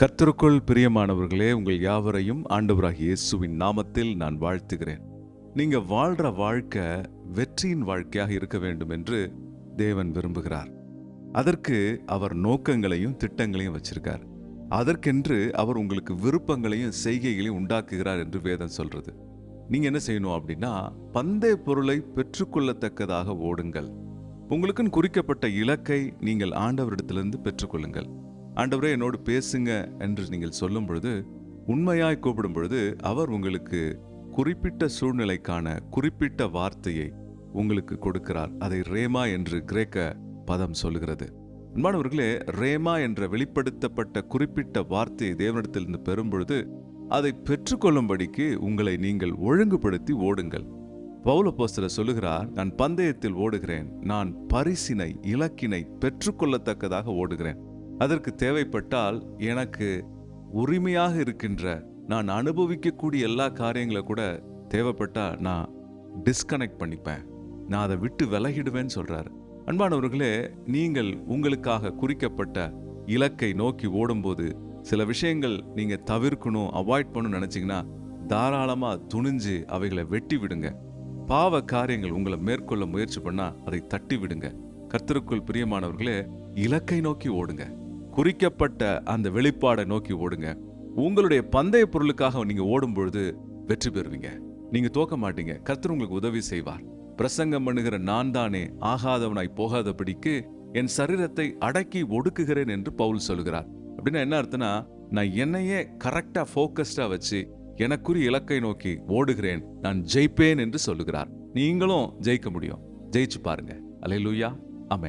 கர்த்தருக்குள் பிரியமானவர்களே, உங்கள் யாவரையும் ஆண்டவராகிய இயேசுவின் நாமத்தில் நான் வாழ்த்துகிறேன். நீங்க வாழ்ற வாழ்க்கை வெற்றியின் வாழ்க்கையாக இருக்க வேண்டும் என்று தேவன் விரும்புகிறார். அதற்கு அவர் நோக்கங்களையும் திட்டங்களையும் வச்சிருக்கார். அதற்கென்று அவர் உங்களுக்கு விருப்பங்களையும் செய்கைகளையும் உண்டாக்குகிறார் என்று வேதம் சொல்றது. நீங்க என்ன செய்யணும் அப்படின்னா, பந்தய பொருளை பெற்றுக்கொள்ளத்தக்கதாக ஓடுங்கள். உங்களுக்குன்னு குறிக்கப்பட்ட இலக்கை நீங்கள் ஆண்டவரிடத்திலிருந்து பெற்றுக்கொள்ளுங்கள். ஆண்டவரே என்னோடு பேசுங்க என்று நீங்கள் சொல்லும் பொழுது, உண்மையாய் கூப்பிடும் பொழுது அவர் உங்களுக்கு குறிப்பிட்ட சூழ்நிலைக்கான குறிப்பிட்ட வார்த்தையை உங்களுக்கு கொடுக்கிறார். அதை ரேமா என்று கிரேக்க பதம் சொல்லுகிறது. அன்பானவர்களே, ரேமா என்ற வெளிப்படுத்தப்பட்ட குறிப்பிட்ட வார்த்தையை தேவனிடத்திலிருந்து பெறும் பொழுது அதை பெற்றுக்கொள்ளும்படிக்கு உங்களை நீங்கள் ஒழுங்குபடுத்தி ஓடுங்கள். பவுல் அப்போஸ்தலர் சொல்லுகிறார், நான் பந்தயத்தில் ஓடுகிறேன், நான் பரிசினை இலக்கினை பெற்றுக்கொள்ளத்தக்கதாக ஓடுகிறேன். அதற்கு தேவைப்பட்டால் எனக்கு உரிமையாக இருக்கின்ற நான் அனுபவிக்கக்கூடிய எல்லா காரியங்களை கூட தேவைப்பட்டா நான் டிஸ்கனெக்ட் பண்ணிப்பேன், நான் அதை விட்டு விலகிடுவேன்னு சொல்றாரு. அன்பானவர்களே, நீங்கள் உங்களுக்காக குறிக்கப்பட்ட இலக்கை நோக்கி ஓடும்போது சில விஷயங்கள் நீங்க தவிர்க்கணும், அவாய்ட் பண்ணணும்னு நினைச்சீங்கன்னா தாராளமா துணிஞ்சு அவைகளை வெட்டி விடுங்க. பாவ காரியங்கள் உங்களை மேற்கொள்ள முயற்சி பண்ணா அதை தட்டி விடுங்க. கர்த்தருக்குள் பிரியமானவர்களே, இலக்கை நோக்கி ஓடுங்க. குறிக்கப்பட்ட அந்த வெளிப்பாடை நோக்கி ஓடுங்க. உங்களுடைய பந்தய பொருளுக்காக நீங்க ஓடும் பொழுது வெற்றி பெறுவீங்க. நீங்க தோக்க மாட்டீங்க. கர்த்தர் உங்களுக்கு உதவி செய்வார். பிரசங்கம் பண்ணுகிற நான் தானே ஆகாதவனாய் போகாதபடிக்கு என் சரீரத்தை அடக்கி ஒடுக்குகிறேன் என்று பவுல் சொல்கிறார். அப்படின்னா என்ன அர்த்தம்னா, நான் என்னையே கரெக்டா ஃபோக்கஸ்டா வச்சு எனக்குரிய இலக்கை நோக்கி ஓடுகிறேன், நான் ஜெயிப்பேன் என்று சொல்லுகிறார். நீங்களும் ஜெயிக்க முடியும். ஜெயிச்சு பாருங்க. அல்லேலூயா, ஆமென்.